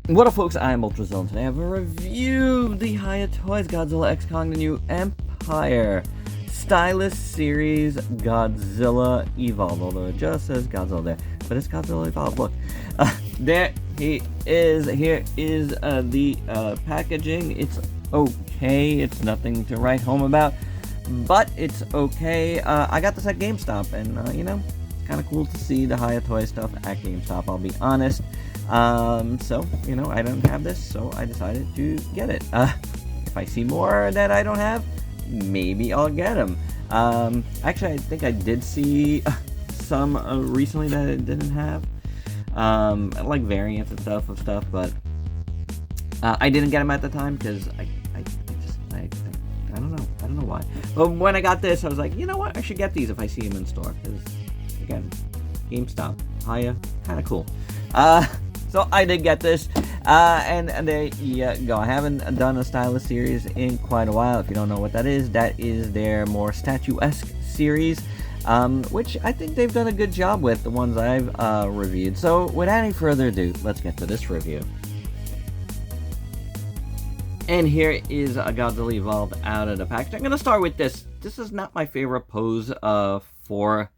What up, folks? I'm ultrazillatoys. Today I have a review of the Hiya Toys Godzilla X Kong the New Empire Stylist Series Godzilla Evolved. Although it just says Godzilla there, but it's Godzilla Evolved. Look, there he is. Here is the packaging. It's okay. It's nothing to write home about, but it's okay. I got this at GameStop, and you know, it's kind of cool to see the Hiya Toys stuff at GameStop. I'll be honest. So, you know, I don't have this, so I decided to get it. If I see more that I don't have, maybe I'll get them. Actually, I think I did see some recently that I didn't have. Like variants and stuff of stuff, but I didn't get them at the time because I don't know. I don't know why. But when I got this, I was like, you know what? I should get these if I see them in store. Because, again, GameStop, Hiya, kind of cool. So I did get this, and there you go. I haven't done a stylist series in quite a while. If you don't know what that is their more statuesque series, which I think they've done a good job with, the ones I've reviewed. So without any further ado, let's get to this review. And here is a Godzilla Evolved out of the package. I'm going to start with this. This is not my favorite pose for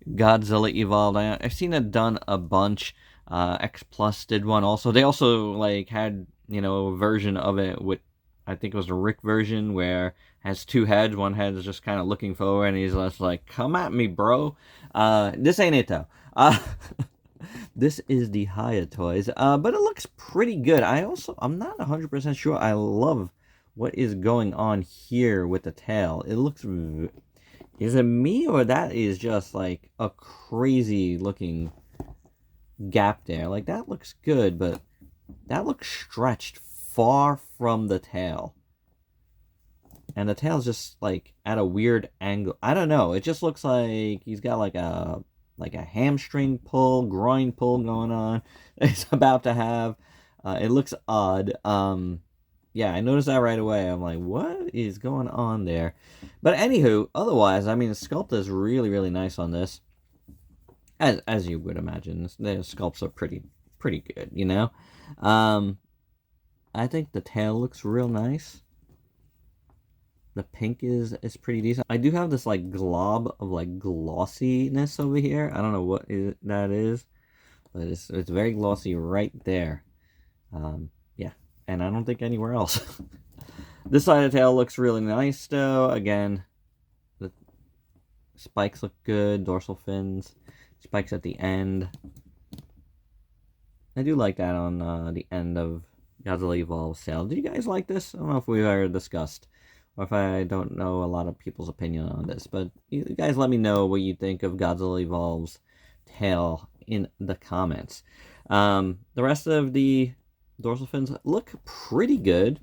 Godzilla Evolved. I've seen it done a bunch. X Plus did one also. They also like had, you know, a version of it with, I think it was the Rick version, where it has two heads. One head is just kind of looking forward and he's just like, come at me, bro. This ain't it though. This is the Hiya Toys, but it looks pretty good. I'm not 100% sure I love what is going on here with the tail. It looks, is it me or that is just like a crazy looking gap there? Like, that looks good, but that looks stretched far from the tail, and the tail's just like at a weird angle. I don't know, it just looks like he's got like a hamstring pull, groin pull going on. It's about to have it looks odd. Yeah, I noticed that right away. I'm like, what is going on there? But anywho, otherwise, I mean, the sculpt is really nice on this. As you would imagine, the sculpts are pretty good, you know. I think the tail looks real nice. The pink is pretty decent. I do have this like glob of like glossiness over here. I don't know what that is, but it's very glossy right there. Yeah, and I don't think anywhere else. This side of the tail looks really nice though. Again, the spikes look good. Dorsal fins. Spikes at the end. I do like that on the end of Godzilla Evolved sail. Do you guys like this? I don't know if we've ever discussed, or if I don't know a lot of people's opinion on this, but you guys let me know what you think of Godzilla Evolved's tail in the comments. The rest of the dorsal fins look pretty good.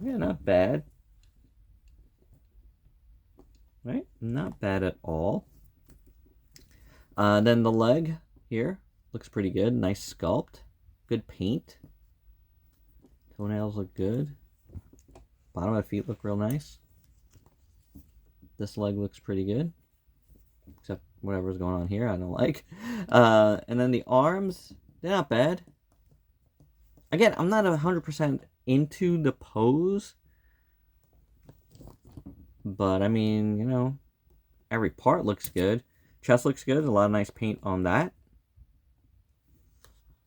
Yeah, not bad. Right? Not bad at all. Then the leg here looks pretty good. Nice sculpt. Good paint. Toenails look good. Bottom of the feet look real nice. This leg looks pretty good. Except whatever's going on here I don't like. And then the arms, they're not bad. Again, I'm not 100% into the pose. But, I mean, you know, every part looks good. Chest looks good. A lot of nice paint on that.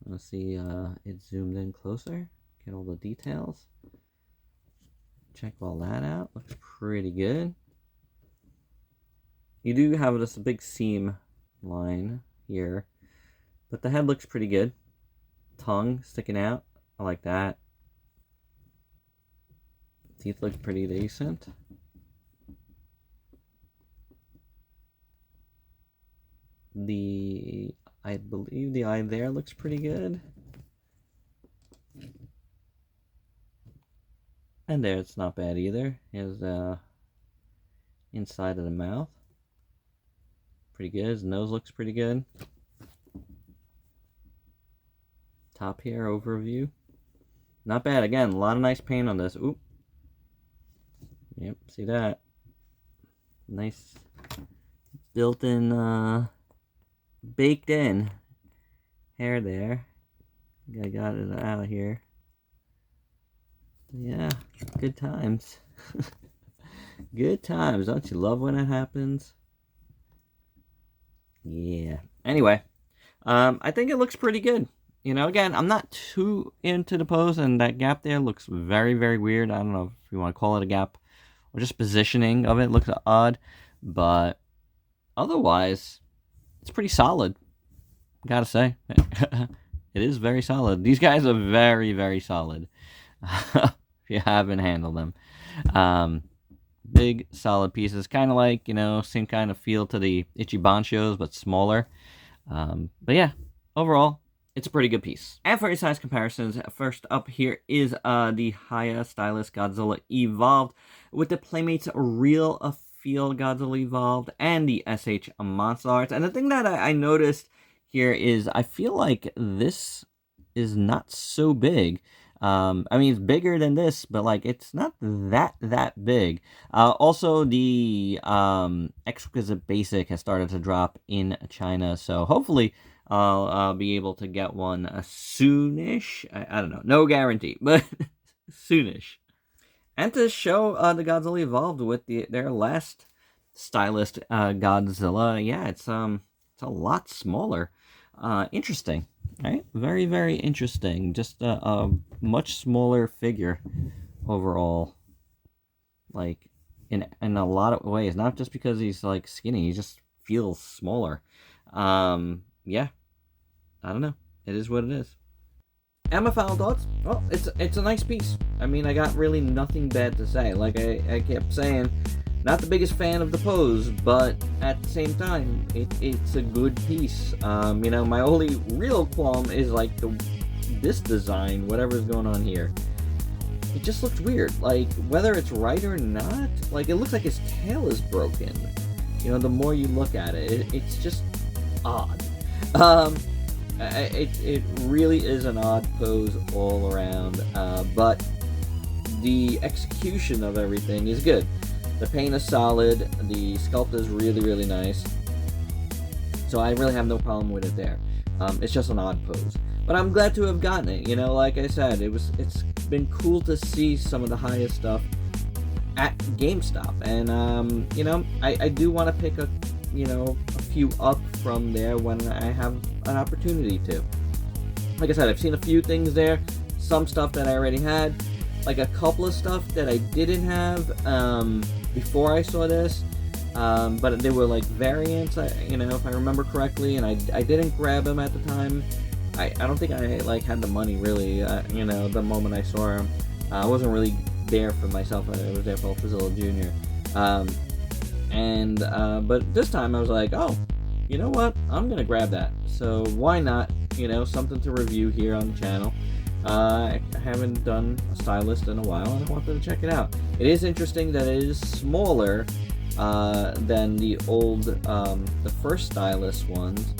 Let's see it zoomed in closer. Get all the details. Check all that out. Looks pretty good. You do have this big seam line here, but the head looks pretty good. Tongue sticking out. I like that. Teeth look pretty decent. I believe the eye there looks pretty good. And there, it's not bad either. Here's the inside of the mouth. Pretty good. His nose looks pretty good. Top here, overview. Not bad. Again, a lot of nice paint on this. Oop. Yep, see that. Nice built-in baked in hair there. I got it out here. Yeah, good times. Good times. Don't you love when it happens? Yeah. Anyway, I think it looks pretty good. You know, again, I'm not too into the pose, and that gap there looks very, very weird. I don't know if you want to call it a gap or just positioning of it looks odd, but otherwise, it's pretty solid. Gotta say, it is very solid. These guys are very, very solid. If you haven't handled them, big solid pieces, kind of like, you know, same kind of feel to the Ichiban shows, but smaller. But yeah, overall, it's a pretty good piece. And for your size comparisons, first up here is the Hiya Stylist Godzilla Evolved with the Playmates Real Feel Godzilla Evolved and the SH Monster Arts. And the thing that I noticed here is I feel like this is not so big. I mean, it's bigger than this, but like it's not that big. Also, the Exquisite Basic has started to drop in China, so hopefully I'll be able to get one soonish. I don't know, no guarantee, but soonish. And to show the Godzilla Evolved with their last stylist Godzilla, yeah, it's a lot smaller. Interesting, right? Very, very interesting. Just a much smaller figure overall. Like in a lot of ways, not just because he's like skinny, he just feels smaller. Yeah, I don't know. It is what it is. And my final thoughts? Well, it's a nice piece. I mean, I got really nothing bad to say. Like I kept saying, not the biggest fan of the pose, but at the same time, it's a good piece. You know, my only real qualm is like this design, whatever's going on here. It just looks weird. Like, whether it's right or not, like it looks like his tail is broken. You know, the more you look at it, it's just odd. It really is an odd pose all around, but the execution of everything is good. The paint is solid, the sculpt is really, really nice, so I really have no problem with it there. It's just an odd pose, but I'm glad to have gotten it. You know, like I said, it's been cool to see some of the highest stuff at GameStop, and you know, I do want to pick a few up from there when I have an opportunity to. Like I said, I've seen a few things there, some stuff that I already had, like a couple of stuff that I didn't have before I saw this, but they were like variants, you know, if I remember correctly, and I didn't grab them at the time. I don't think I like had the money really, you know, the moment I saw them. I wasn't really there for myself. I was there for Ultrazilla Jr. But this time I was like, oh, you know what? I'm gonna grab that. So why not? You know, something to review here on the channel. I haven't done a stylist in a while, and I wanted to check it out. It is interesting that it is smaller than the old, the first stylist ones,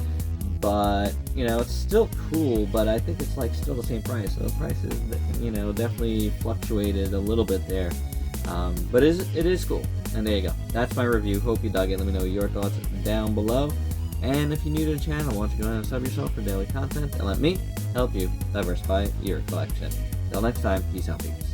but you know, it's still cool. But I think it's like still the same price. So the price is, you know, definitely fluctuated a little bit there. But it is cool. And there you go. That's my review. Hope you dug it. Let me know your thoughts down below. And if you're new to the channel, why don't you go ahead and sub yourself for daily content and let me help you diversify your collection. Until next time, peace out, peeps.